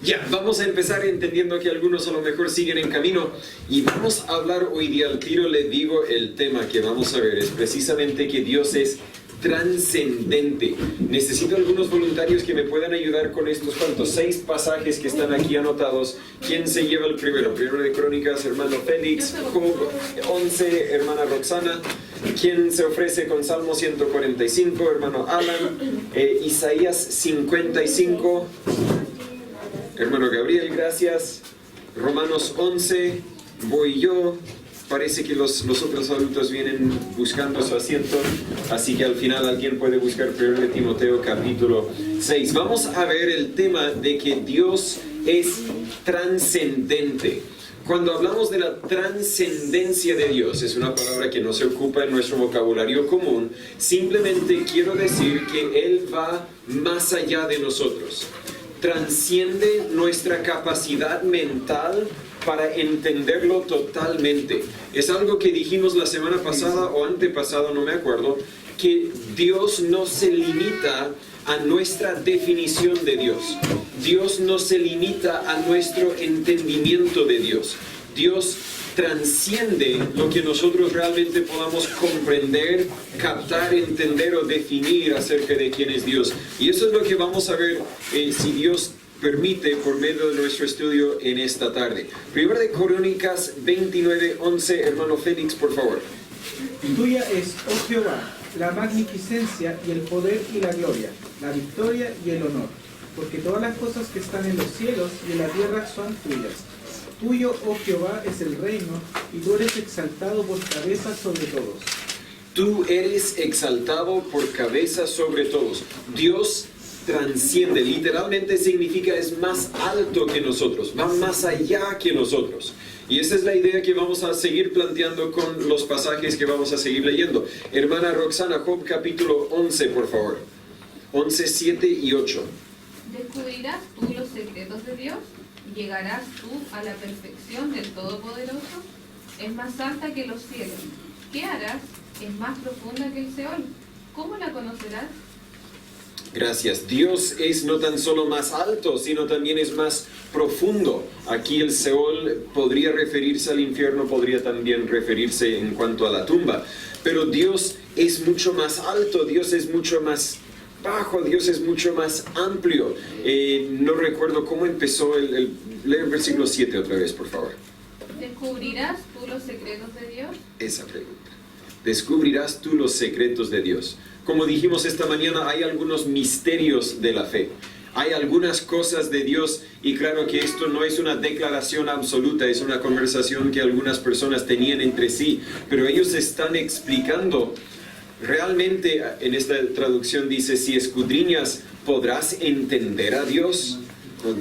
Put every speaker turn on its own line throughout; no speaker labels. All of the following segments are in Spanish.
Ya, vamos a empezar entendiendo que algunos a lo mejor siguen en camino y vamos a hablar hoy día, al tiro le digo, el tema que vamos a ver es precisamente que Dios es trascendente. Necesito algunos voluntarios que me puedan ayudar con estos 6 pasajes que están aquí anotados. ¿Quién se lleva el primero? Primero de Crónicas, hermano Félix. 11, hermana Roxana. ¿Quién se ofrece con Salmo 145? Hermano Alan. Isaías 55. Hermano Gabriel, gracias. Romanos 11. Voy yo. Parece que los otros adultos vienen buscando su asiento, así que al final alguien puede buscar 1 de Timoteo capítulo 6. Vamos a ver el tema de que Dios es trascendente. Cuando hablamos de la trascendencia de Dios, es una palabra que no se ocupa en nuestro vocabulario común, simplemente quiero decir que Él va más allá de nosotros. Transciende nuestra capacidad mental para entenderlo totalmente. Es algo que dijimos la semana pasada o antepasada, no me acuerdo, que Dios no se limita a nuestra definición de Dios. Dios no se limita a nuestro entendimiento de Dios. Dios transciende lo que nosotros realmente podamos comprender, captar, entender o definir acerca de quién es Dios. Y eso es lo que vamos a ver si Dios permite por medio de nuestro estudio en esta tarde. Primero de Crónicas 29:11, hermano Félix, por favor.
Tuya es, oh Jehová, la magnificencia y el poder y la gloria, la victoria y el honor, porque todas las cosas que están en los cielos y en la tierra son tuyas. Tuyo, oh Jehová, es el reino, y tú eres exaltado por cabeza sobre todos.
Tú eres exaltado por cabeza sobre todos. Dios transciende, literalmente significa es más alto que nosotros, va más allá que nosotros. Y esa es la idea que vamos a seguir planteando con los pasajes que vamos a seguir leyendo. Hermana Roxana, Job capítulo 11, por favor. 11, 7 y 8.
¿Descubrirás tú los secretos de Dios? ¿Llegarás tú a la perfección del Todopoderoso? Es más alta que los cielos. ¿Qué harás? Es más profunda que el Seol. ¿Cómo la conocerás?
Gracias. Dios es no tan solo más alto, sino también es más profundo. Aquí el Seol podría referirse al infierno, podría también referirse en cuanto a la tumba. Pero Dios es mucho más alto, Dios es mucho más bajo, Dios es mucho más amplio. No recuerdo cómo empezó lee el versículo 7 otra vez, por favor.
¿Descubrirás tú los secretos de Dios?
Esa pregunta. ¿Descubrirás tú los secretos de Dios? Como dijimos esta mañana, hay algunos misterios de la fe. Hay algunas cosas de Dios, y claro que esto no es una declaración absoluta, es una conversación que algunas personas tenían entre sí, pero ellos están explicando. Realmente en esta traducción dice, si escudriñas, ¿podrás entender a Dios?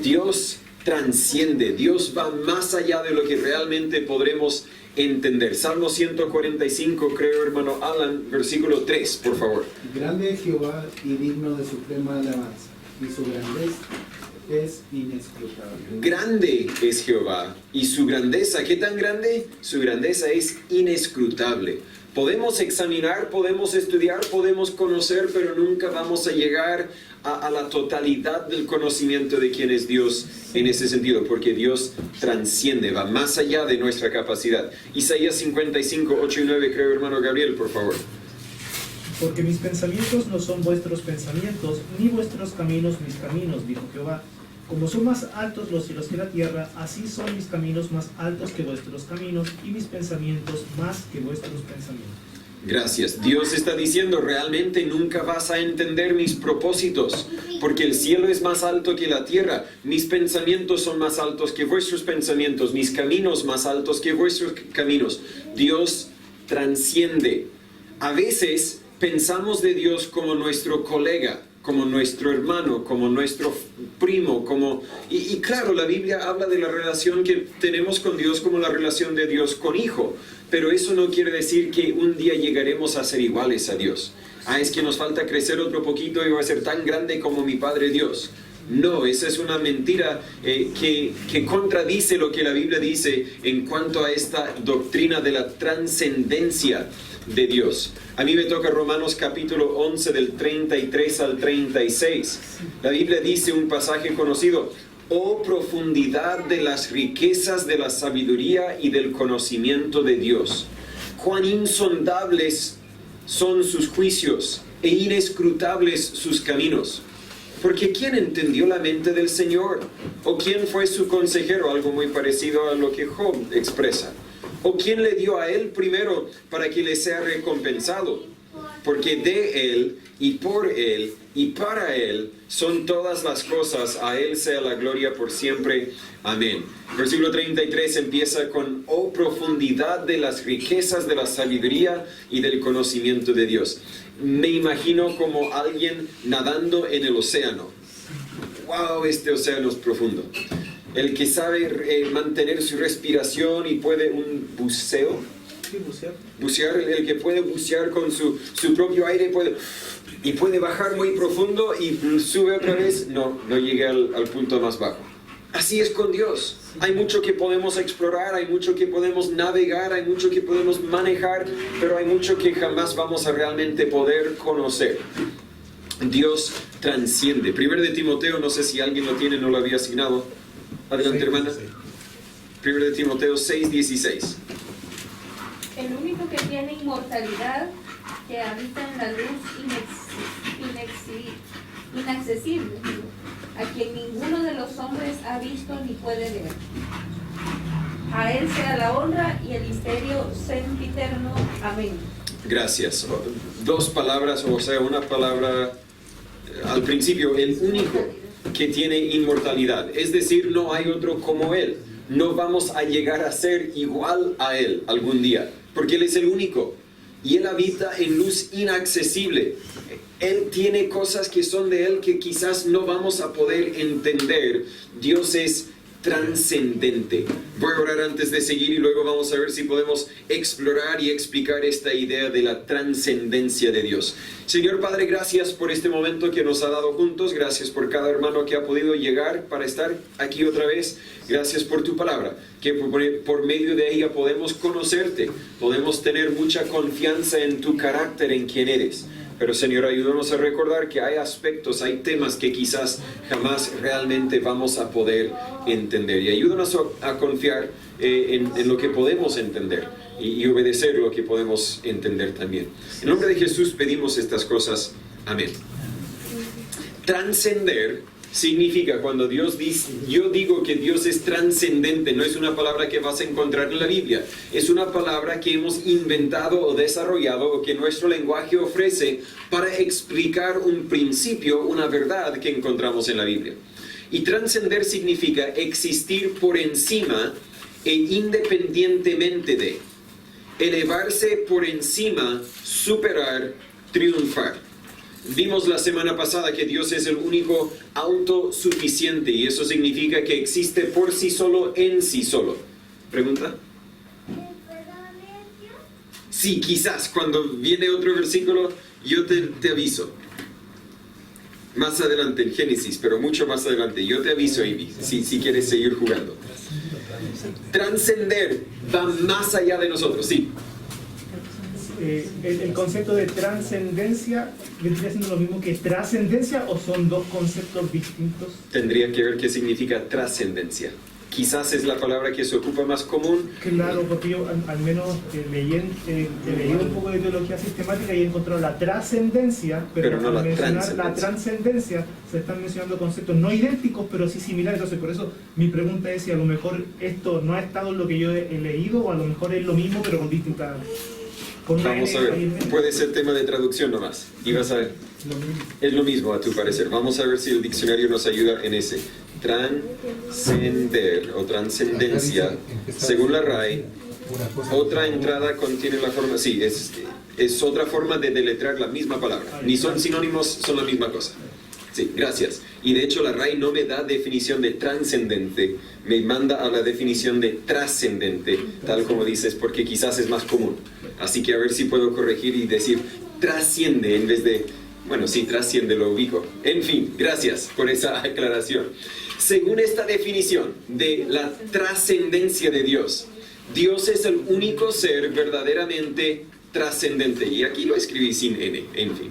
Dios transciende, Dios va más allá de lo que realmente podremos entender. Salmo 145, creo, hermano Alan, versículo 3, por favor.
Grande es Jehová y digno de suprema alabanza, y su grandeza es inescrutable.
Grande es Jehová y su grandeza, ¿qué tan grande? Su grandeza es inescrutable. Podemos examinar, podemos estudiar, podemos conocer, pero nunca vamos a llegar a la totalidad del conocimiento de quién es Dios en ese sentido, porque Dios transciende, va más allá de nuestra capacidad. Isaías 55, 8 y 9, creo, hermano Gabriel, por favor.
Porque mis pensamientos no son vuestros pensamientos, ni vuestros caminos mis caminos, dijo Jehová. Como son más altos los cielos que la tierra, así son mis caminos más altos que vuestros caminos, y mis pensamientos más que vuestros pensamientos.
Gracias. Dios está diciendo, realmente nunca vas a entender mis propósitos, porque el cielo es más alto que la tierra. Mis pensamientos son más altos que vuestros pensamientos, mis caminos más altos que vuestros caminos. Dios transciende. A veces pensamos de Dios como nuestro colega, como nuestro hermano, como nuestro primo, y claro, la Biblia habla de la relación que tenemos con Dios como la relación de Dios con hijo, pero eso no quiere decir que un día llegaremos a ser iguales a Dios. Es que nos falta crecer otro poquito y va a ser tan grande como mi Padre Dios. No, esa es una mentira que contradice lo que la Biblia dice en cuanto a esta doctrina de la trascendencia. de Dios. A mí me toca Romanos capítulo 11 del 33 al 36. La Biblia dice un pasaje conocido: oh profundidad de las riquezas de la sabiduría y del conocimiento de Dios. Cuán insondables son sus juicios e inescrutables sus caminos. Porque ¿quién entendió la mente del Señor? ¿O quién fue su consejero? Algo muy parecido a lo que Job expresa. ¿O quién le dio a él primero para que le sea recompensado? Porque de él y por él y para él son todas las cosas, a él sea la gloria por siempre. Amén. Versículo 33 empieza con: oh profundidad de las riquezas de la sabiduría y del conocimiento de Dios. Me imagino como alguien nadando en el océano. ¡Wow! Este océano es profundo. El que sabe mantener su respiración y puede un buceo.
Sí, bucear.
Bucear, el que puede bucear con su propio aire y puede bajar muy profundo y sube otra vez. No llega al punto más bajo. Así es con Dios. Hay mucho que podemos explorar, hay mucho que podemos navegar, hay mucho que podemos manejar, pero hay mucho que jamás vamos a realmente poder conocer. Dios transciende. 1 de Timoteo, no sé si alguien lo tiene, no lo había asignado. Adelante, hermana. 1 de Timoteo 6:16.
El único que tiene inmortalidad, que habita en la luz inaccesible, a quien ninguno de los hombres ha visto ni puede ver. A él sea la honra y el misterio sempiterno. Amén.
Gracias. Dos palabras, o sea, una palabra al principio: el único que tiene inmortalidad. Es decir, no hay otro como él. No vamos a llegar a ser igual a él algún día, porque él es el único. Y él habita en luz inaccesible. Él tiene cosas que son de él que quizás no vamos a poder entender. Dios es trascendente. Voy a orar antes de seguir y luego vamos a ver si podemos explorar y explicar esta idea de la trascendencia de Dios. Señor Padre, gracias por este momento que nos ha dado juntos. Gracias por cada hermano que ha podido llegar para estar aquí otra vez. Gracias por tu palabra, que por medio de ella podemos conocerte, podemos tener mucha confianza en tu carácter, en quién eres. Pero Señor, ayúdanos a recordar que hay aspectos, hay temas que quizás jamás realmente vamos a poder entender. Y ayúdanos a confiar en lo que podemos entender y obedecer lo que podemos entender también. En nombre de Jesús pedimos estas cosas. Amén. Trascender significa, cuando Dios dice, yo digo que Dios es trascendente, no es una palabra que vas a encontrar en la Biblia, es una palabra que hemos inventado o desarrollado o que nuestro lenguaje ofrece para explicar un principio, una verdad que encontramos en la Biblia. Y trascender significa existir por encima e independientemente de, elevarse por encima, superar, triunfar. Vimos la semana pasada que Dios es el único autosuficiente y eso significa que existe por sí solo, en sí solo. ¿Pregunta? Sí, quizás cuando viene otro versículo yo te aviso. Más adelante en Génesis, pero mucho más adelante. Yo te aviso, Amy, si quieres seguir jugando. Trascender va más allá de nosotros, sí.
El concepto de trascendencia vendría siendo lo mismo que trascendencia, o son dos conceptos distintos.
Tendría que ver qué significa trascendencia. Quizás es la palabra que se ocupa más común.
Claro, porque yo al menos leí un poco de teología sistemática y he encontrado la trascendencia, pero no al mencionar la trascendencia se están mencionando conceptos no idénticos, pero sí similares. Entonces, por eso mi pregunta es si a lo mejor esto no ha estado en lo que yo he leído, o a lo mejor es lo mismo, pero con distintas...
Vamos a ver, puede ser tema de traducción nomás. Y vas a ver, es lo mismo a tu parecer. Vamos a ver si el diccionario nos ayuda en ese. Trascender o trascendencia, según la RAI, otra entrada contiene la forma, sí, es otra forma de deletrear la misma palabra. Ni son sinónimos, son la misma cosa. Sí, gracias. Y de hecho la RAI no me da definición de trascendente, me manda a la definición de trascendente, tal como dices, porque quizás es más común. Así que a ver si puedo corregir y decir trasciende en vez de, bueno, sí, trasciende, lo ubico. En fin, gracias por esa aclaración. Según esta definición de la trascendencia de Dios, Dios es el único ser verdaderamente trascendente. Y aquí lo escribí sin N, en fin.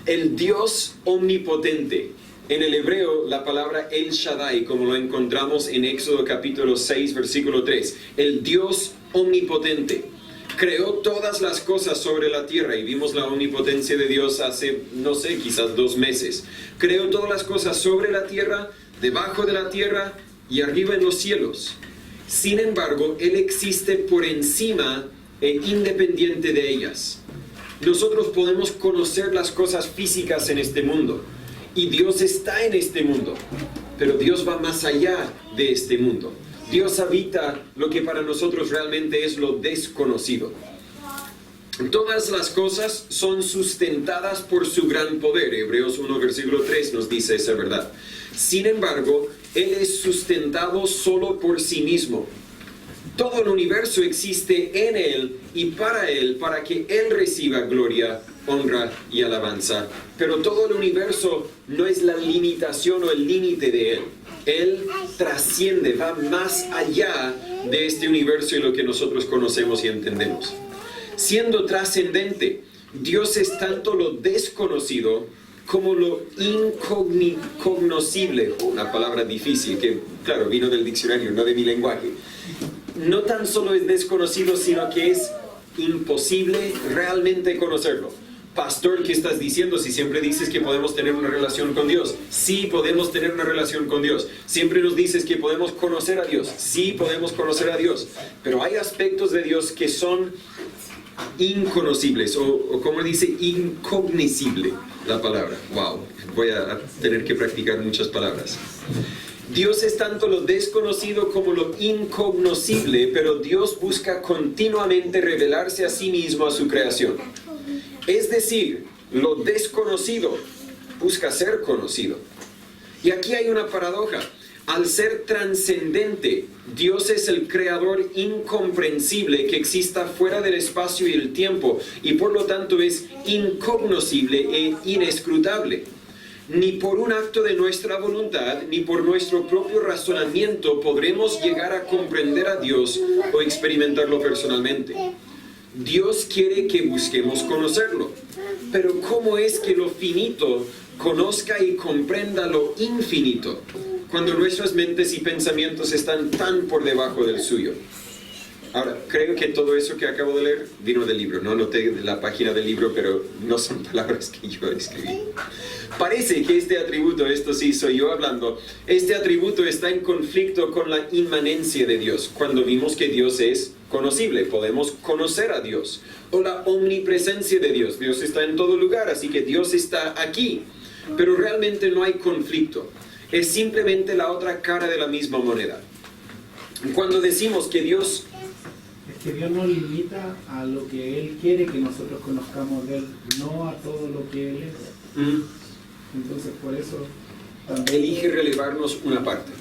El Dios omnipotente. En el hebreo, la palabra El Shaddai, como lo encontramos en Éxodo capítulo 6, versículo 3. El Dios omnipotente creó todas las cosas sobre la tierra, y vimos la omnipotencia de Dios hace, no sé, quizás 2 meses. Creó todas las cosas sobre la tierra, debajo de la tierra y arriba en los cielos. Sin embargo, Él existe por encima e independiente de ellas. Nosotros podemos conocer las cosas físicas en este mundo, y Dios está en este mundo, pero Dios va más allá de este mundo. Dios habita lo que para nosotros realmente es lo desconocido. Todas las cosas son sustentadas por su gran poder. Hebreos 1, versículo 3 nos dice esa verdad. Sin embargo, Él es sustentado solo por sí mismo. Todo el universo existe en Él y para Él, para que Él reciba gloria, honra y alabanza. Pero todo el universo no es la limitación o el límite de Él. Él trasciende, va más allá de este universo y lo que nosotros conocemos y entendemos. Siendo trascendente, Dios es tanto lo desconocido como lo incognoscible, una palabra difícil que, claro, vino del diccionario, no de mi lenguaje. No tan solo es desconocido, sino que es imposible realmente conocerlo. Pastor, ¿qué estás diciendo si siempre dices que podemos tener una relación con Dios? Sí, podemos tener una relación con Dios. Siempre nos dices que podemos conocer a Dios. Sí, podemos conocer a Dios. Pero hay aspectos de Dios que son inconocibles, o como dice, incognoscible la palabra. Wow, voy a tener que practicar muchas palabras. Dios es tanto lo desconocido como lo incognoscible, pero Dios busca continuamente revelarse a sí mismo a su creación. Es decir, lo desconocido busca ser conocido. Y aquí hay una paradoja. Al ser trascendente, Dios es el creador incomprensible que exista fuera del espacio y el tiempo, y por lo tanto es incognoscible e inescrutable. Ni por un acto de nuestra voluntad, ni por nuestro propio razonamiento podremos llegar a comprender a Dios o experimentarlo personalmente. Dios quiere que busquemos conocerlo, pero ¿cómo es que lo finito conozca y comprenda lo infinito, cuando nuestras mentes y pensamientos están tan por debajo del suyo? Ahora, creo que todo eso que acabo de leer vino del libro. No anoté la página del libro, pero no son palabras que yo escribí. Parece que este atributo, esto sí soy yo hablando, este atributo está en conflicto con la inmanencia de Dios. Cuando vimos que Dios es conocible, podemos conocer a Dios. O la omnipresencia de Dios. Dios está en todo lugar, así que Dios está aquí. Pero realmente no hay conflicto. Es simplemente la otra cara de la misma moneda. Cuando decimos que Dios...
Es que Dios nos limita a lo que Él quiere que nosotros conozcamos de Él, no a todo lo que Él es. Entonces por eso también...
Elige relevarnos una parte.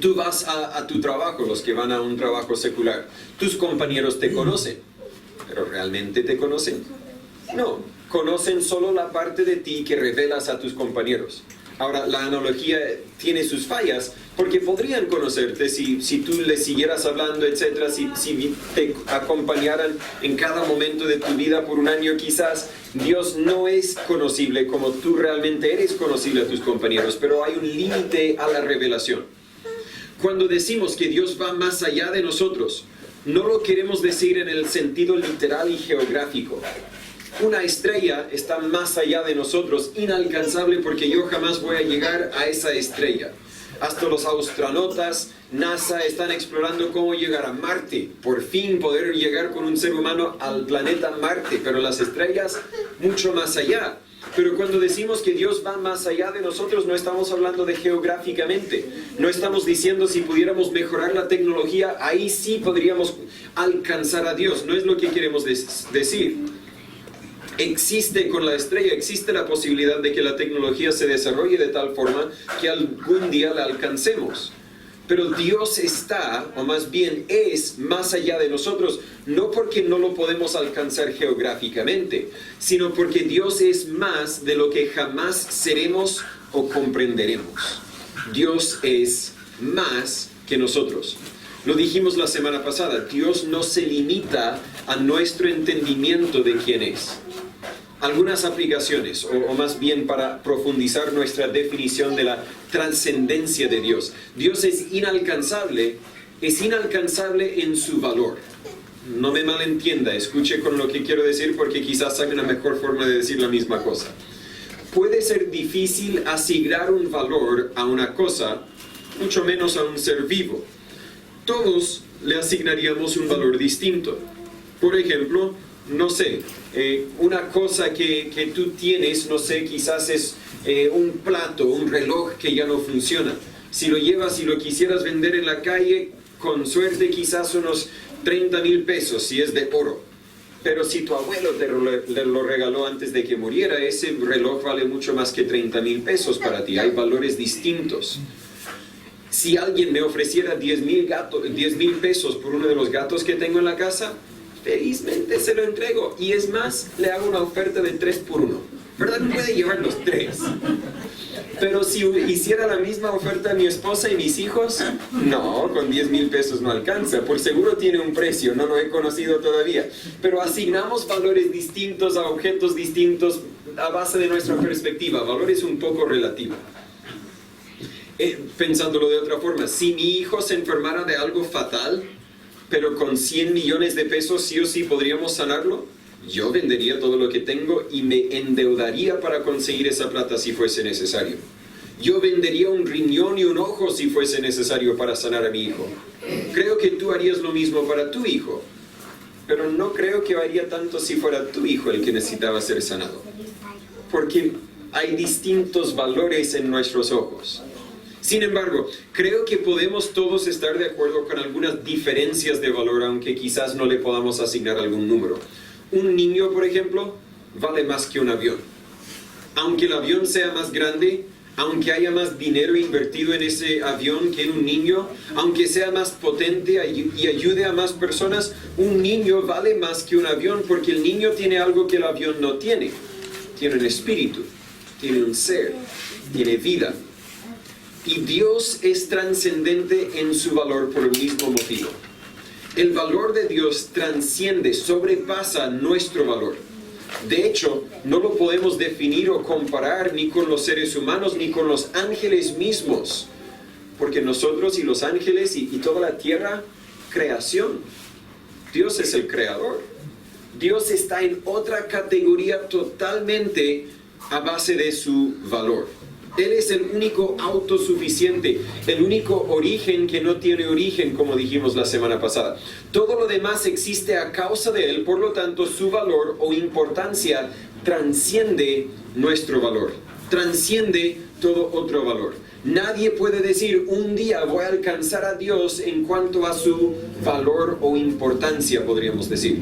Tú vas a tu trabajo, los que van a un trabajo secular. Tus compañeros te conocen, pero ¿realmente te conocen? No, conocen solo la parte de ti que revelas a tus compañeros. Ahora, la analogía tiene sus fallas, porque podrían conocerte si tú les siguieras hablando, etc., si te acompañaran en cada momento de tu vida por un año quizás. Dios no es conocible como tú realmente eres conocible a tus compañeros, pero hay un límite a la revelación. Cuando decimos que Dios va más allá de nosotros, no lo queremos decir en el sentido literal y geográfico. Una estrella está más allá de nosotros, inalcanzable, porque yo jamás voy a llegar a esa estrella. Hasta los astronautas, NASA, están explorando cómo llegar a Marte. Por fin poder llegar con un ser humano al planeta Marte, pero las estrellas mucho más allá. Pero cuando decimos que Dios va más allá de nosotros, no estamos hablando de geográficamente. No estamos diciendo si pudiéramos mejorar la tecnología, ahí sí podríamos alcanzar a Dios. No es lo que queremos decir. Existe con la estrella, existe la posibilidad de que la tecnología se desarrolle de tal forma que algún día la alcancemos. Pero Dios está, o más bien es, más allá de nosotros, no porque no lo podemos alcanzar geográficamente, sino porque Dios es más de lo que jamás seremos o comprenderemos. Dios es más que nosotros. Lo dijimos la semana pasada, Dios no se limita a nuestro entendimiento de quién es. Algunas aplicaciones, o más bien para profundizar nuestra definición de la trascendencia de Dios. Dios es inalcanzable en su valor. No me malentienda, escuche con lo que quiero decir porque quizás hay una mejor forma de decir la misma cosa. Puede ser difícil asignar un valor a una cosa, mucho menos a un ser vivo. Todos le asignaríamos un valor distinto. Por ejemplo, no sé, una cosa que tú tienes, no sé, quizás es un plato, un reloj que ya no funciona. Si lo llevas y lo quisieras vender en la calle, con suerte quizás unos 30,000 pesos si es de oro. Pero si tu abuelo te lo regaló antes de que muriera, ese reloj vale mucho más que 30,000 pesos para ti. Hay valores distintos. Si alguien me ofreciera 10,000 pesos por uno de los gatos que tengo en la casa, felizmente se lo entrego. Y es más, le hago una oferta de 3 por 1. ¿Verdad? Puede llevar los 3. Pero si hiciera la misma oferta a mi esposa y mis hijos, no, con 10,000 pesos no alcanza. Por seguro tiene un precio, no lo he conocido todavía. Pero asignamos valores distintos a objetos distintos a base de nuestra perspectiva. Valor es un poco relativo. Pensándolo de otra forma, si mi hijo se enfermara de algo fatal, pero con 100 millones de pesos sí o sí podríamos sanarlo, yo vendería todo lo que tengo y me endeudaría para conseguir esa plata si fuese necesario. Yo vendería un riñón y un ojo si fuese necesario para sanar a mi hijo. Creo que tú harías lo mismo para tu hijo, pero no creo que haría tanto si fuera tu hijo el que necesitaba ser sanado. Porque hay distintos valores en nuestros ojos. Sin embargo, creo que podemos todos estar de acuerdo con algunas diferencias de valor, aunque quizás no le podamos asignar algún número. Un niño, por ejemplo, vale más que un avión. Aunque el avión sea más grande, aunque haya más dinero invertido en ese avión que en un niño, aunque sea más potente y ayude a más personas, un niño vale más que un avión porque el niño tiene algo que el avión no tiene. Tiene un espíritu, tiene un ser, tiene vida. Y Dios es trascendente en su valor por el mismo motivo. El valor de Dios trasciende, sobrepasa nuestro valor. De hecho, no lo podemos definir o comparar ni con los seres humanos ni con los ángeles mismos. Porque nosotros y los ángeles y toda la tierra, creación. Dios es el creador. Dios está en otra categoría totalmente a base de su valor. Él es el único autosuficiente, el único origen que no tiene origen, como dijimos la semana pasada. Todo lo demás existe a causa de Él, por lo tanto su valor o importancia transciende nuestro valor, transciende todo otro valor. Nadie puede decir, un día voy a alcanzar a Dios en cuanto a su valor o importancia, podríamos decir.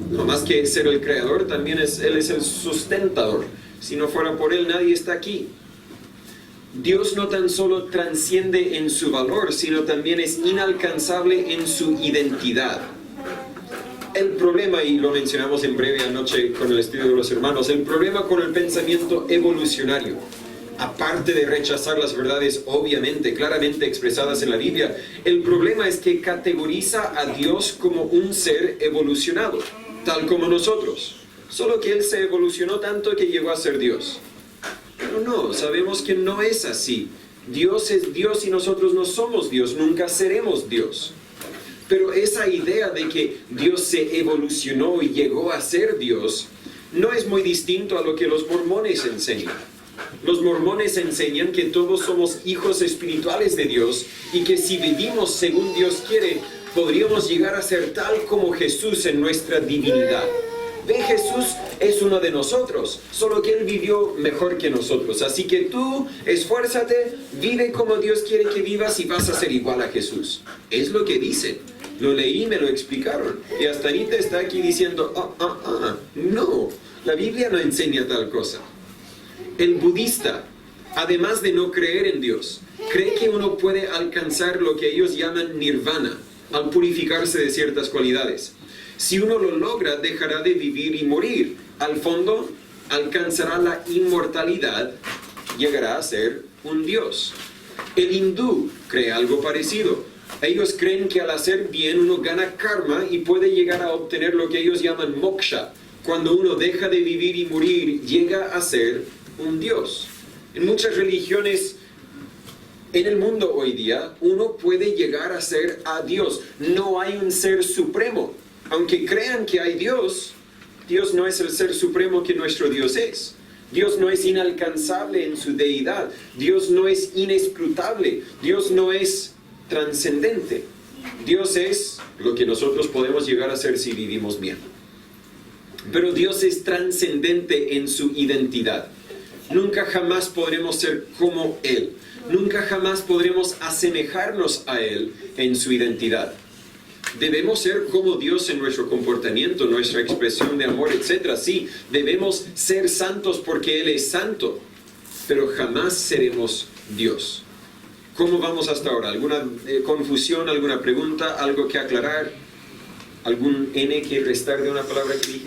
No más que ser el creador, también Él es el sustentador. Si no fuera por Él, nadie está aquí. Dios no tan solo trasciende en su valor, sino también es inalcanzable en su identidad. El problema, y lo mencionamos en breve anoche con el estudio de los hermanos, el problema con el pensamiento evolucionario, aparte de rechazar las verdades obviamente, claramente expresadas en la Biblia, el problema es que categoriza a Dios como un ser evolucionado, tal como nosotros. Solo que Él se evolucionó tanto que llegó a ser Dios. Pero no, sabemos que no es así. Dios es Dios y nosotros no somos Dios, nunca seremos Dios. Pero esa idea de que Dios se evolucionó y llegó a ser Dios, no es muy distinto a lo que los mormones enseñan. Los mormones enseñan que todos somos hijos espirituales de Dios y que si vivimos según Dios quiere, podríamos llegar a ser tal como Jesús en nuestra divinidad. Ve, Jesús es uno de nosotros, solo que Él vivió mejor que nosotros. Así que tú, esfuérzate, vive como Dios quiere que vivas y vas a ser igual a Jesús. Es lo que dicen. Lo leí, me lo explicaron. Y hasta ahorita está aquí diciendo, no, la Biblia no enseña tal cosa. El budista, además de no creer en Dios, cree que uno puede alcanzar lo que ellos llaman nirvana, al purificarse de ciertas cualidades. Si uno lo logra, dejará de vivir y morir. Al fondo, alcanzará la inmortalidad, llegará a ser un dios. El hindú cree algo parecido. Ellos creen que al hacer bien uno gana karma y puede llegar a obtener lo que ellos llaman moksha. Cuando uno deja de vivir y morir, llega a ser un dios. En muchas religiones en el mundo hoy día, uno puede llegar a ser a Dios. No hay un ser supremo. Aunque crean que hay Dios, Dios no es el ser supremo que nuestro Dios es. Dios no es inalcanzable en su deidad. Dios no es inescrutable. Dios no es trascendente. Dios es lo que nosotros podemos llegar a ser si vivimos bien. Pero Dios es trascendente en su identidad. Nunca jamás podremos ser como Él. Nunca jamás podremos asemejarnos a Él en su identidad. Debemos ser como Dios en nuestro comportamiento, nuestra expresión de amor, etc. Sí, debemos ser santos porque Él es santo, pero jamás seremos Dios. ¿Cómo vamos hasta ahora? ¿Alguna confusión, alguna pregunta, algo que aclarar? ¿Algún N que restar de una palabra que dije?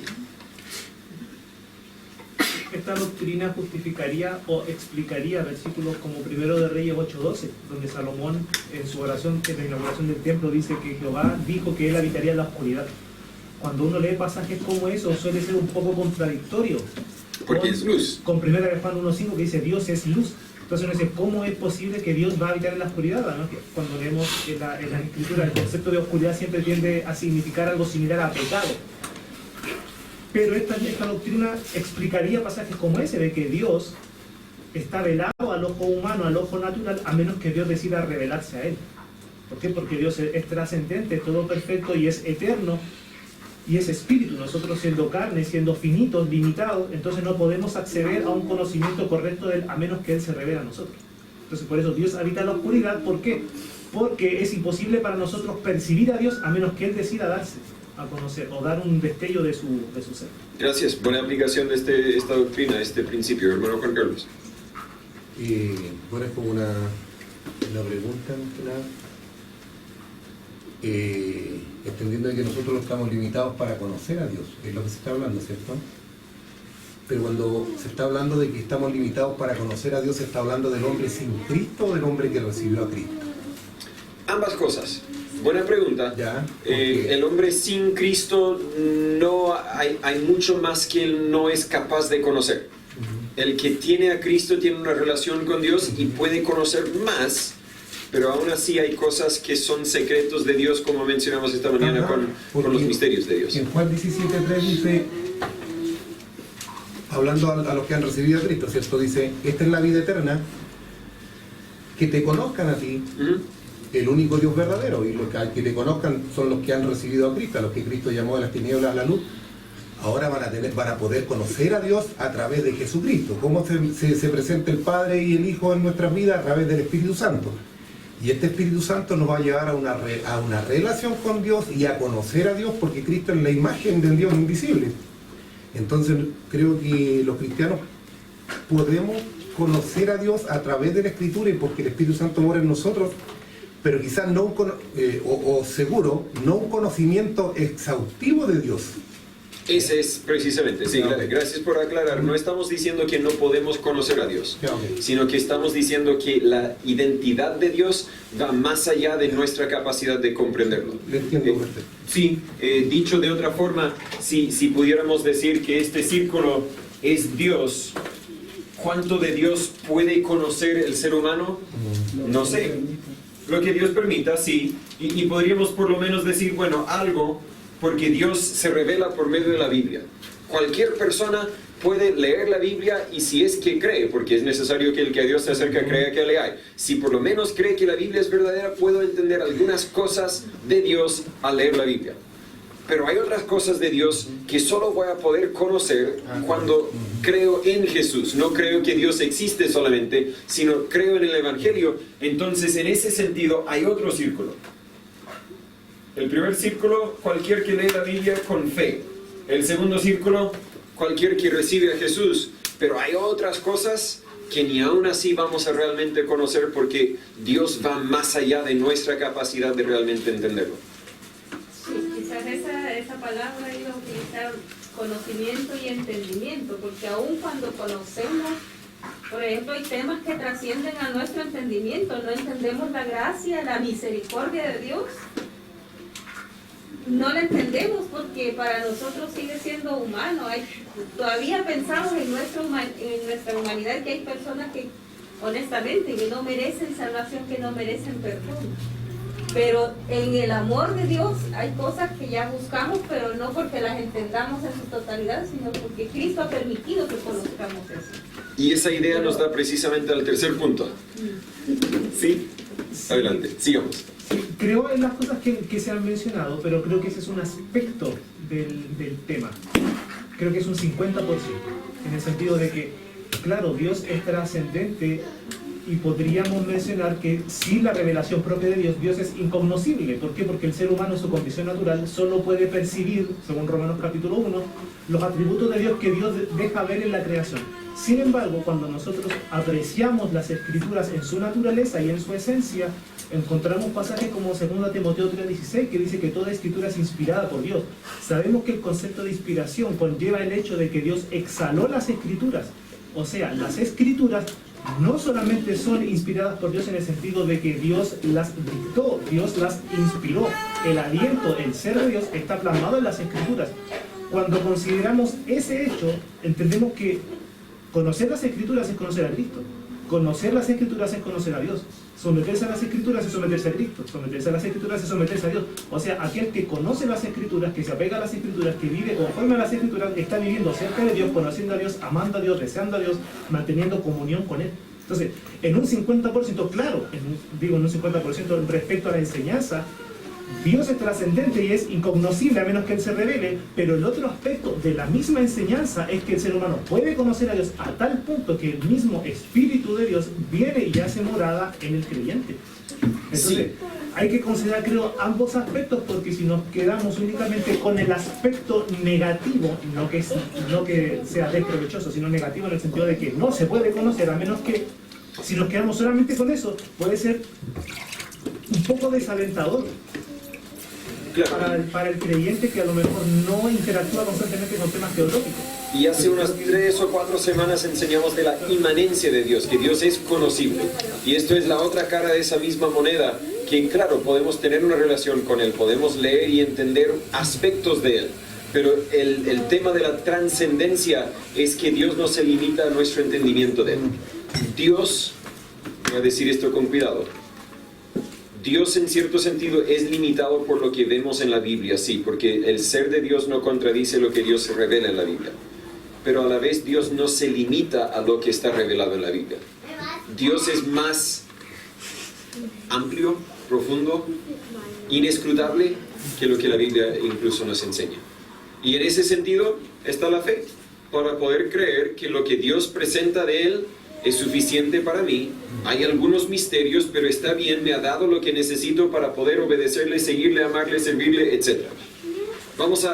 Esta doctrina justificaría o explicaría versículos como 1 de Reyes 8:12, donde Salomón en su oración en la inauguración del templo dice que Jehová dijo que él habitaría en la oscuridad. Cuando uno lee pasajes como eso suele ser un poco contradictorio.
Porque es luz.
Con 1 de Juan 1:5 que dice Dios es luz. Entonces uno dice, ¿cómo es posible que Dios va a habitar en la oscuridad? Además, cuando leemos en la escritura el concepto de oscuridad siempre tiende a significar algo similar a pecado. Pero esta doctrina explicaría pasajes como ese, de que Dios está velado al ojo humano, al ojo natural, a menos que Dios decida revelarse a él. ¿Por qué? Porque Dios es trascendente, es todo perfecto y es eterno y es espíritu. Nosotros siendo carne, siendo finitos, limitados, entonces no podemos acceder a un conocimiento correcto de él a menos que él se revele a nosotros. Entonces por eso Dios habita en la oscuridad. ¿Por qué? Porque es imposible para nosotros percibir a Dios a menos que él decida darse a conocer o dar un destello de su ser.
Gracias. Buena aplicación de esta doctrina, este principio, hermano Juan Carlos.
Bueno, es como una pregunta, entendiendo que nosotros no estamos limitados para conocer a Dios, es lo que se está hablando, ¿cierto? Pero cuando se está hablando de que estamos limitados para conocer a Dios, ¿se está hablando del hombre sin Cristo o del hombre que recibió a Cristo?
Ambas cosas. Buena pregunta.
Ya,
el hombre sin Cristo no hay mucho más que él no es capaz de conocer. El que tiene a Cristo tiene una relación con Dios y puede conocer más, pero aún así hay cosas que son secretos de Dios, como mencionamos esta mañana con los misterios de Dios.
En Juan 17:3 dice, hablando a los que han recibido a Cristo, ¿cierto? Dice, esta es la vida eterna, que te conozcan a ti, el único Dios verdadero, y los que te conozcan son los que han recibido a Cristo, a los que Cristo llamó de las tinieblas a la luz. Ahora van a poder conocer a Dios a través de Jesucristo. ¿Cómo se presenta el Padre y el Hijo en nuestras vidas? A través del Espíritu Santo. Y este Espíritu Santo nos va a llevar a una relación con Dios y a conocer a Dios, porque Cristo es la imagen del Dios invisible. Entonces creo que los cristianos podemos conocer a Dios a través de la Escritura, y porque el Espíritu Santo mora en nosotros, pero quizás no seguro, no un conocimiento exhaustivo de Dios.
Ese es precisamente, sí, gracias por aclarar. No estamos diciendo que no podemos conocer a Dios, sino que estamos diciendo que la identidad de Dios va más allá de nuestra capacidad de comprenderlo.
Le entiendo perfecto.
Sí, dicho de otra forma, si pudiéramos decir que este círculo es Dios, ¿cuánto de Dios puede conocer el ser humano? No sé. Lo que Dios permita, sí, y podríamos por lo menos decir, bueno, algo, porque Dios se revela por medio de la Biblia. Cualquier persona puede leer la Biblia, y si es que cree, porque es necesario que el que a Dios se acerca crea que le hay. Si por lo menos cree que la Biblia es verdadera, puedo entender algunas cosas de Dios al leer la Biblia. Pero hay otras cosas de Dios que solo voy a poder conocer cuando creo en Jesús. No creo que Dios existe solamente, sino creo en el Evangelio. Entonces, en ese sentido, hay otro círculo. El primer círculo, cualquier que lee la Biblia con fe. El segundo círculo, cualquier que recibe a Jesús. Pero hay otras cosas que ni aún así vamos a realmente conocer, porque Dios va más allá de nuestra capacidad de realmente entenderlo.
Sí, quizás esa palabra iba a utilizar conocimiento y entendimiento, porque aún cuando conocemos Por ejemplo, hay temas que trascienden a nuestro entendimiento. No entendemos la gracia, la misericordia de Dios. No la entendemos porque para nosotros sigue siendo humano. Todavía pensamos en nuestra humanidad que hay personas que, honestamente, que no merecen salvación, que no merecen perdón. Pero en el amor de Dios hay cosas que ya buscamos, pero no porque las entendamos en su totalidad, sino porque Cristo ha permitido que conozcamos eso.
Y esa idea nos da precisamente al tercer punto. ¿Sí? Adelante, sigamos.
Sí, creo en las cosas que se han mencionado, pero creo que ese es un aspecto del tema. Creo que es un 50%, en el sentido de que, claro, Dios es trascendente y podríamos mencionar que sin la revelación propia de Dios, Dios es incognoscible. ¿Por qué? Porque el ser humano en su condición natural solo puede percibir, según Romanos capítulo 1, los atributos de Dios que Dios deja ver en la creación. Sin embargo, cuando nosotros apreciamos las Escrituras en su naturaleza y en su esencia, encontramos pasajes como 2 Timoteo 3:16 que dice que toda Escritura es inspirada por Dios. Sabemos que el concepto de inspiración conlleva el hecho de que Dios exhaló las Escrituras. O sea, las Escrituras no solamente son inspiradas por Dios en el sentido de que Dios las dictó, Dios las inspiró. El aliento, el ser de Dios está plasmado en las Escrituras. Cuando consideramos ese hecho, entendemos que conocer las Escrituras es conocer a Cristo. Conocer las Escrituras es conocer a Dios. Someterse a las Escrituras es someterse a Cristo. Someterse a las Escrituras es someterse a Dios. O sea, aquel que conoce las Escrituras, que se apega a las Escrituras, que vive conforme a las Escrituras, está viviendo cerca de Dios, conociendo a Dios, amando a Dios, deseando a Dios, manteniendo comunión con Él. Entonces, en un 50%, claro, en un 50% respecto a la enseñanza, Dios es trascendente y es incognoscible a menos que Él se revele, pero el otro aspecto de la misma enseñanza es que el ser humano puede conocer a Dios a tal punto que el mismo Espíritu de Dios viene y hace morada en el creyente. Entonces, sí, hay que considerar, creo, ambos aspectos, porque si nos quedamos únicamente con el aspecto negativo, no que sea desprovechoso, sino negativo en el sentido de que no se puede conocer, a menos que si nos quedamos solamente con eso, puede ser un poco desalentador. Claro. Para el creyente que a lo mejor no interactúa constantemente con temas teológicos.
Y hace unas 3 o 4 semanas enseñamos de la inmanencia de Dios, que Dios es conocible. Y esto es la otra cara de esa misma moneda, que claro, podemos tener una relación con Él, podemos leer y entender aspectos de Él. Pero el tema de la trascendencia es que Dios no se limita a nuestro entendimiento de Él. Dios, voy a decir esto con cuidado, Dios en cierto sentido es limitado por lo que vemos en la Biblia, sí, porque el ser de Dios no contradice lo que Dios se revela en la Biblia. Pero a la vez Dios no se limita a lo que está revelado en la Biblia. Dios es más amplio, profundo, inescrutable que lo que la Biblia incluso nos enseña. Y en ese sentido está la fe, para poder creer que lo que Dios presenta de Él es suficiente para mí. Hay algunos misterios, pero está bien, me ha dado lo que necesito para poder obedecerle, seguirle, amarle, servirle, etc. Vamos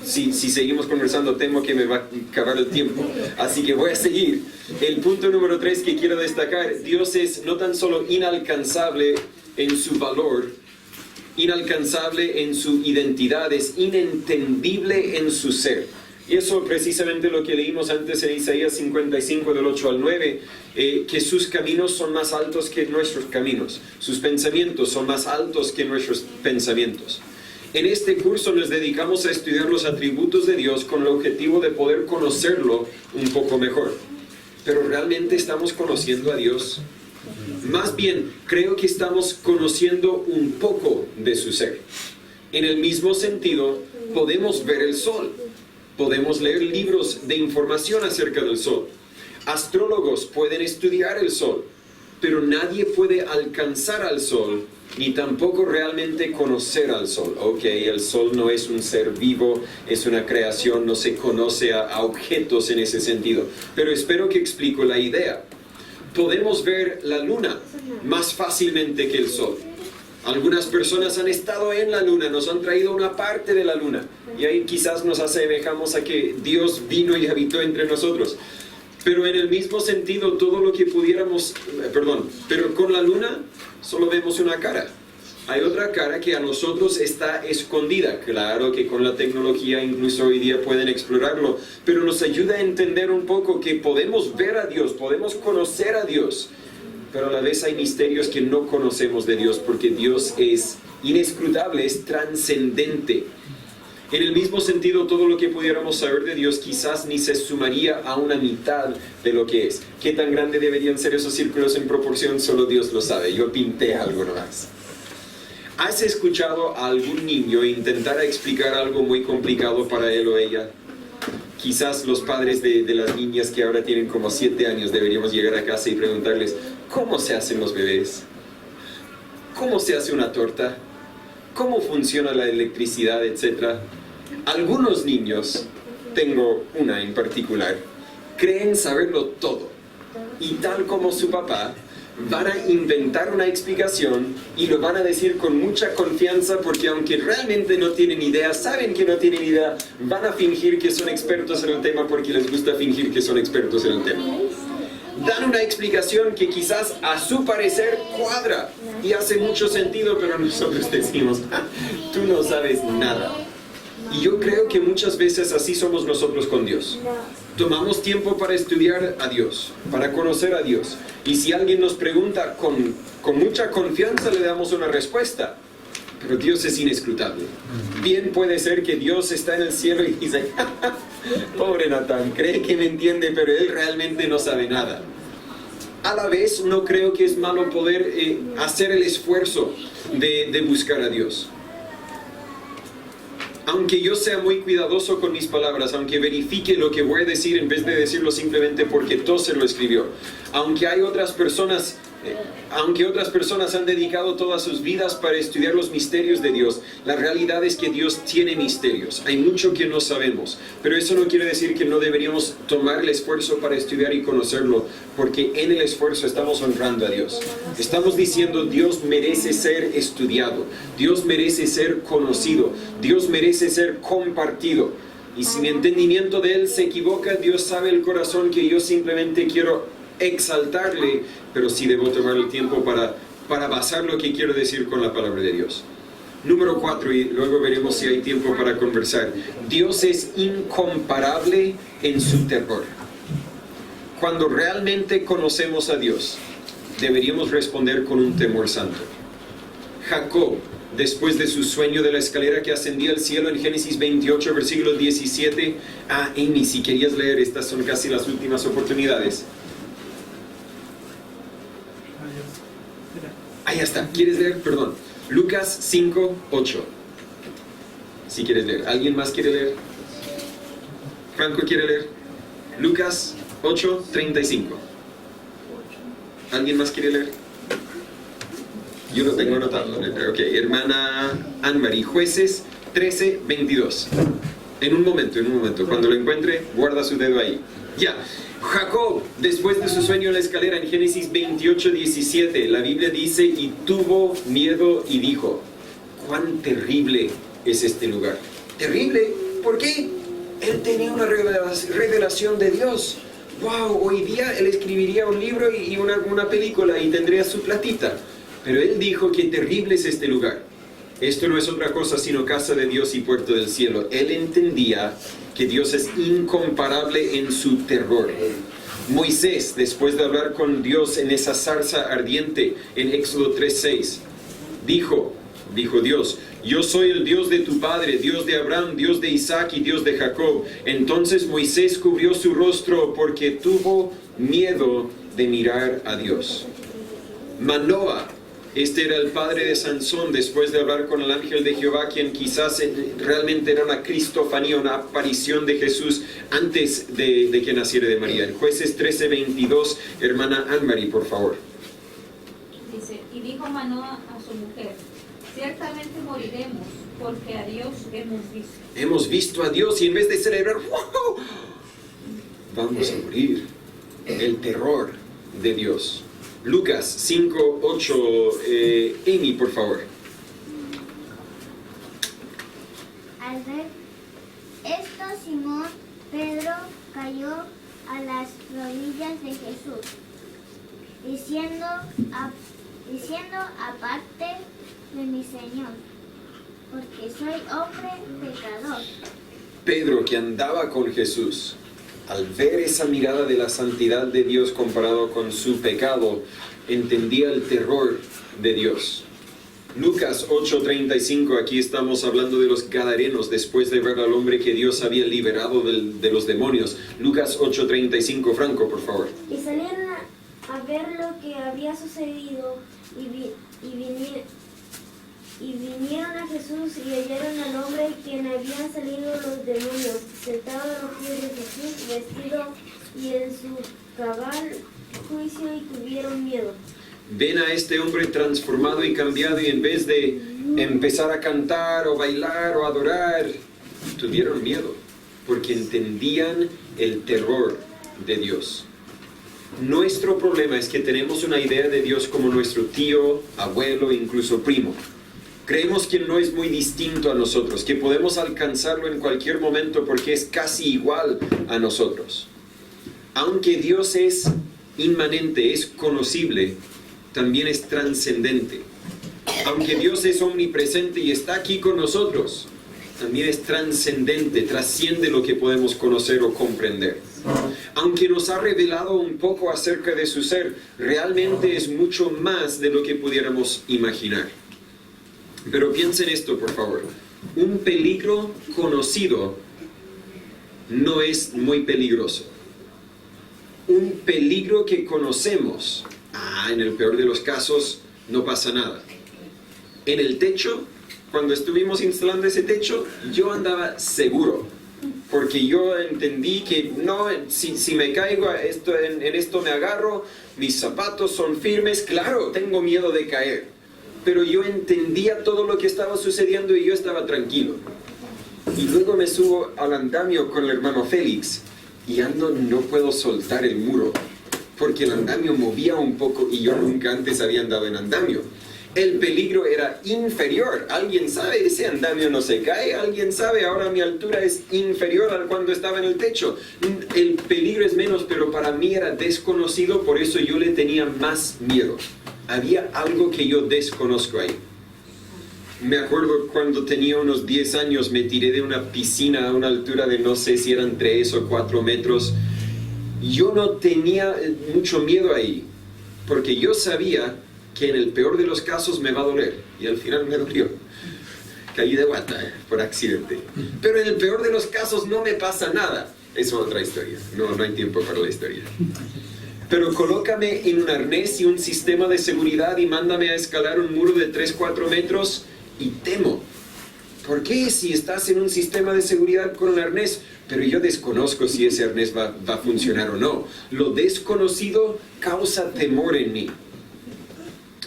si seguimos conversando, temo que me va a acabar el tiempo, así que voy a seguir. El punto número 3 que quiero destacar: Dios es no tan solo inalcanzable en su valor, inalcanzable en su identidad, es inentendible en su ser. Y eso precisamente lo que leímos antes en Isaías 55 del 8 al 9, que sus caminos son más altos que nuestros caminos, sus pensamientos son más altos que nuestros pensamientos. En este curso nos dedicamos a estudiar los atributos de Dios con el objetivo de poder conocerlo un poco mejor. Pero ¿realmente estamos conociendo a Dios? Más bien, creo que estamos conociendo un poco de su ser. En el mismo sentido, podemos ver el sol. Podemos leer libros de información acerca del sol. Astrólogos pueden estudiar el sol, pero nadie puede alcanzar al sol, ni tampoco realmente conocer al sol. Ok, el sol no es un ser vivo, es una creación, no se conoce a objetos en ese sentido. Pero espero que explico la idea. Podemos ver la luna más fácilmente que el sol. Algunas personas han estado en la luna, nos han traído una parte de la luna, y ahí quizás nos asemejamos a que Dios vino y habitó entre nosotros. Pero en el mismo sentido, todo lo que pudiéramos, pero con la luna solo vemos una cara. Hay otra cara que a nosotros está escondida. Claro que con la tecnología incluso hoy día pueden explorarlo, pero nos ayuda a entender un poco que podemos ver a Dios, podemos conocer a Dios, pero a la vez hay misterios que no conocemos de Dios porque Dios es inescrutable, es trascendente. En el mismo sentido, todo lo que pudiéramos saber de Dios quizás ni se sumaría a una mitad de lo que es. ¿Qué tan grande deberían ser esos círculos en proporción? Solo Dios lo sabe. Yo pinté algo nomás. ¿Has escuchado a algún niño intentar explicar algo muy complicado para él o ella? Quizás los padres de las niñas que ahora tienen como 7 años deberíamos llegar a casa y preguntarles, ¿cómo se hacen los bebés? ¿Cómo se hace una torta? ¿Cómo funciona la electricidad, etcétera? Algunos niños, tengo una en particular, creen saberlo todo. Y tal como su papá, van a inventar una explicación y lo van a decir con mucha confianza porque aunque realmente no tienen idea, saben que no tienen idea, van a fingir que son expertos en el tema porque les gusta fingir que son expertos en el tema. Dan una explicación que quizás a su parecer cuadra y hace mucho sentido, pero nosotros decimos, tú no sabes nada. Y yo creo que muchas veces así somos nosotros con Dios. Tomamos tiempo para estudiar a Dios, para conocer a Dios. Y si alguien nos pregunta con mucha confianza, le damos una respuesta. Pero Dios es inescrutable. Bien puede ser que Dios está en el cielo y dice, pobre Natán, cree que me entiende, pero él realmente no sabe nada. A la vez, no creo que es malo poder hacer el esfuerzo de buscar a Dios. Aunque yo sea muy cuidadoso con mis palabras, aunque verifique lo que voy a decir en vez de decirlo simplemente porque Tozer lo escribió, aunque otras personas han dedicado todas sus vidas para estudiar los misterios de Dios, la realidad es que Dios tiene misterios. Hay mucho que no sabemos, pero eso no quiere decir que no deberíamos tomar el esfuerzo para estudiar y conocerlo, porque en el esfuerzo estamos honrando a Dios. Estamos diciendo, Dios merece ser estudiado, Dios merece ser conocido, Dios merece ser compartido. Y si mi entendimiento de Él se equivoca, Dios sabe el corazón que yo simplemente quiero exaltarle, pero sí debo tomar el tiempo para basar lo que quiero decir con la palabra de Dios. Número 4, y luego veremos si hay tiempo para conversar. Dios es incomparable en su terror. Cuando realmente conocemos a Dios, deberíamos responder con un temor santo. Jacob, después de su sueño de la escalera que ascendía al cielo en Génesis 28, versículo 17. Amy, si querías leer, estas son casi las últimas oportunidades. Ya está. ¿Quieres leer? Perdón. Lucas 5, 8. Si quieres leer. ¿Alguien más quiere leer? ¿Franco quiere leer? Lucas 8, 35. ¿Alguien más quiere leer? Yo lo tengo anotado. Ok, hermana Anne-Marie, Jueces 13, 22. En un momento. Cuando lo encuentre, guarda su dedo ahí. Ya. Jacob, después de su sueño en la escalera en Génesis 28, 17, la Biblia dice, y tuvo miedo y dijo, cuán terrible es este lugar. ¿Terrible? ¿Por qué? Él tenía una revelación de Dios. Wow, hoy día él escribiría un libro y una película y tendría su platita. Pero él dijo que terrible es este lugar. Esto no es otra cosa sino casa de Dios y puerto del cielo. Él entendía que Dios es incomparable en su terror. Moisés, después de hablar con Dios en esa zarza ardiente en Éxodo 3:6, dijo Dios, yo soy el Dios de tu padre, Dios de Abraham, Dios de Isaac y Dios de Jacob. Entonces Moisés cubrió su rostro porque tuvo miedo de mirar a Dios. Manoah, este era el padre de Sansón, después de hablar con el ángel de Jehová, quien quizás realmente era una cristofanía, una aparición de Jesús antes de que naciera de María. En Jueces 13:22, hermana Anne-Marie, por favor.
Dice, y dijo Manoah a su mujer, ciertamente moriremos, porque a Dios hemos visto. Hemos visto a Dios,
y en vez de celebrar, ¡wow!, vamos a morir. El terror de Dios. Lucas 5, 8, Amy, por favor.
Al ver esto, Simón Pedro cayó a las rodillas de Jesús, diciendo aparte de mi Señor, porque soy hombre pecador.
Pedro, que andaba con Jesús, al ver esa mirada de la santidad de Dios comparado con su pecado, entendía el terror de Dios. Lucas 8:35, aquí estamos hablando de los gadarenos después de ver al hombre que Dios había liberado de los demonios. Lucas 8:35, Franco, por favor.
Y salieron a ver lo que había sucedido y vinieron a Jesús y hallaron al hombre quien habían salido los demonios, sentado a los pies de Jesús, vestido y en su cabal juicio, y tuvieron miedo.
Ven a este hombre transformado y cambiado, y en vez de empezar a cantar o bailar o adorar, tuvieron miedo, porque entendían el terror de Dios. Nuestro problema es que tenemos una idea de Dios como nuestro tío, abuelo, incluso primo. Creemos que no es muy distinto a nosotros, que podemos alcanzarlo en cualquier momento porque es casi igual a nosotros. Aunque Dios es inmanente, es conocible, también es trascendente. Aunque Dios es omnipresente y está aquí con nosotros, también es trascendente, trasciende lo que podemos conocer o comprender. Aunque nos ha revelado un poco acerca de su ser, realmente es mucho más de lo que pudiéramos imaginar. Pero piensen esto, por favor. Un peligro conocido no es muy peligroso. Un peligro que conocemos, en el peor de los casos, no pasa nada. En el techo, cuando estuvimos instalando ese techo, yo andaba seguro, porque yo entendí que no, si me caigo, en esto me agarro, mis zapatos son firmes, claro, tengo miedo de caer, pero yo entendía todo lo que estaba sucediendo y yo estaba tranquilo. Y luego me subo al andamio con el hermano Félix, y no puedo soltar el muro, porque el andamio movía un poco y yo nunca antes había andado en andamio. El peligro era inferior. Alguien sabe, ese andamio no se cae. Alguien sabe, ahora mi altura es inferior a cuando estaba en el techo. El peligro es menos, pero para mí era desconocido, por eso yo le tenía más miedo. Había algo que yo desconozco ahí. Me acuerdo cuando tenía unos 10 años, me tiré de una piscina a una altura de no sé si eran 3 o 4 metros. Yo no tenía mucho miedo ahí, porque yo sabía que en el peor de los casos me va a doler, y al final me dolió. Caí de guata, por accidente. Pero en el peor de los casos no me pasa nada. Eso es otra historia, no hay tiempo para la historia. Pero colócame en un arnés y un sistema de seguridad y mándame a escalar un muro de 3-4 metros y temo. ¿Por qué? Si estás en un sistema de seguridad con un arnés, pero yo desconozco si ese arnés va a funcionar o no. Lo desconocido causa temor en mí.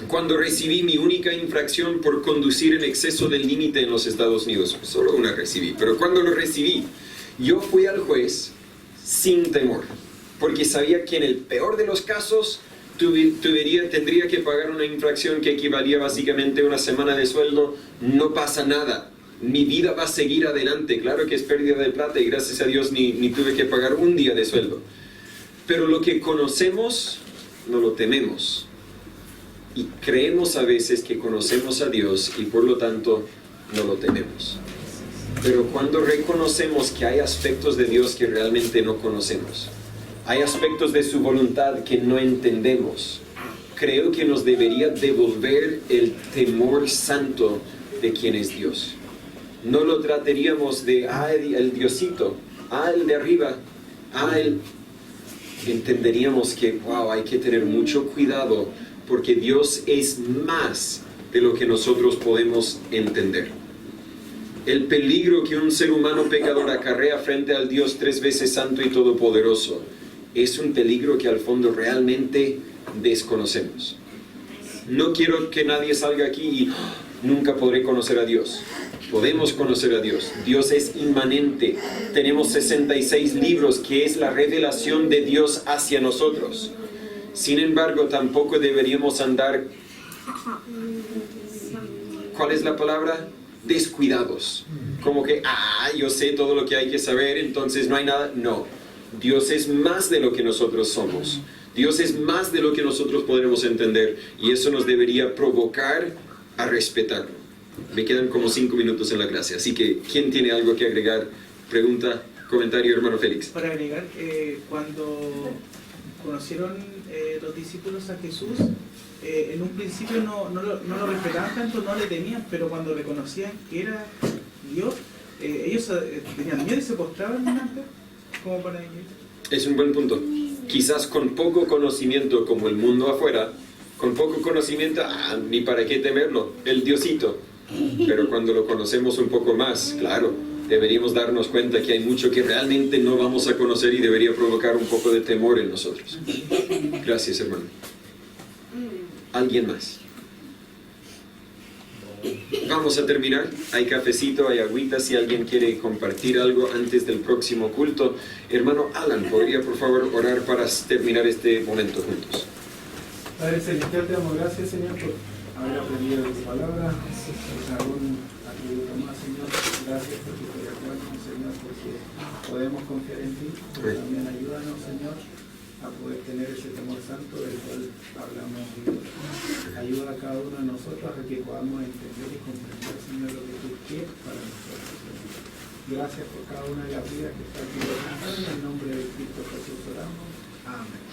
Cuando recibí mi única infracción por conducir en exceso del límite en los Estados Unidos, solo una recibí, pero cuando lo recibí, yo fui al juez sin temor, porque sabía que en el peor de los casos tendría que pagar una infracción que equivalía básicamente a una semana de sueldo. No pasa nada, mi vida va a seguir adelante. Claro que es pérdida de plata y gracias a Dios ni tuve que pagar un día de sueldo, pero lo que conocemos no lo tememos. Y creemos a veces que conocemos a Dios y por lo tanto no lo tememos. Pero cuando reconocemos que hay aspectos de Dios que realmente no conocemos, hay aspectos de su voluntad que no entendemos, creo que nos debería devolver el temor santo de quien es Dios. No lo trataríamos de, el Diosito, el de arriba, entenderíamos que, hay que tener mucho cuidado, porque Dios es más de lo que nosotros podemos entender. El peligro que un ser humano pecador acarrea frente al Dios 3 veces santo y todopoderoso es un peligro que al fondo realmente desconocemos. No quiero que nadie salga aquí y nunca podré conocer a Dios. Podemos conocer a Dios. Dios es inmanente. Tenemos 66 libros que es la revelación de Dios hacia nosotros. Sin embargo, tampoco deberíamos andar, ¿cuál es la palabra? Descuidados. Como que, yo sé todo lo que hay que saber, entonces no hay nada. No, Dios es más de lo que nosotros somos. Dios es más de lo que nosotros podremos entender. Y eso nos debería provocar a respetarlo. Me quedan como 5 minutos en la clase, así que ¿quién tiene algo que agregar? Pregunta, comentario, hermano Félix.
Para agregar, cuando conocieron los discípulos a Jesús, en un principio no lo respetaban tanto, no le temían, pero cuando reconocían que era Dios, ellos tenían miedo y se postraban antes, como para ellos.
Es un buen punto. Quizás con poco conocimiento como el mundo afuera, con poco conocimiento, ni para qué temerlo, el Diosito. Pero cuando lo conocemos un poco más, claro, deberíamos darnos cuenta que hay mucho que realmente no vamos a conocer y debería provocar un poco de temor en nosotros. Gracias, hermano. ¿Alguien más? Vamos a terminar. Hay cafecito, hay agüita, si alguien quiere compartir algo antes del próximo culto. Hermano Alan, ¿podría por favor orar para terminar este momento juntos?
Padre Celestial, te damos gracias, Señor, por haber aprendido de tu palabra. Aún atributo más, Señor. Gracias por tu cuidado, Señor, porque podemos confiar en ti. Pero también ayúdanos, Señor, a poder tener ese temor santo del cual hablamos. Ayuda a cada uno de nosotros a que podamos entender y comprender, Señor, lo que tú quieres para nosotros, Señor. Gracias por cada una de las vidas que está aquí. En el nombre de Cristo Jesús oramos. Amén.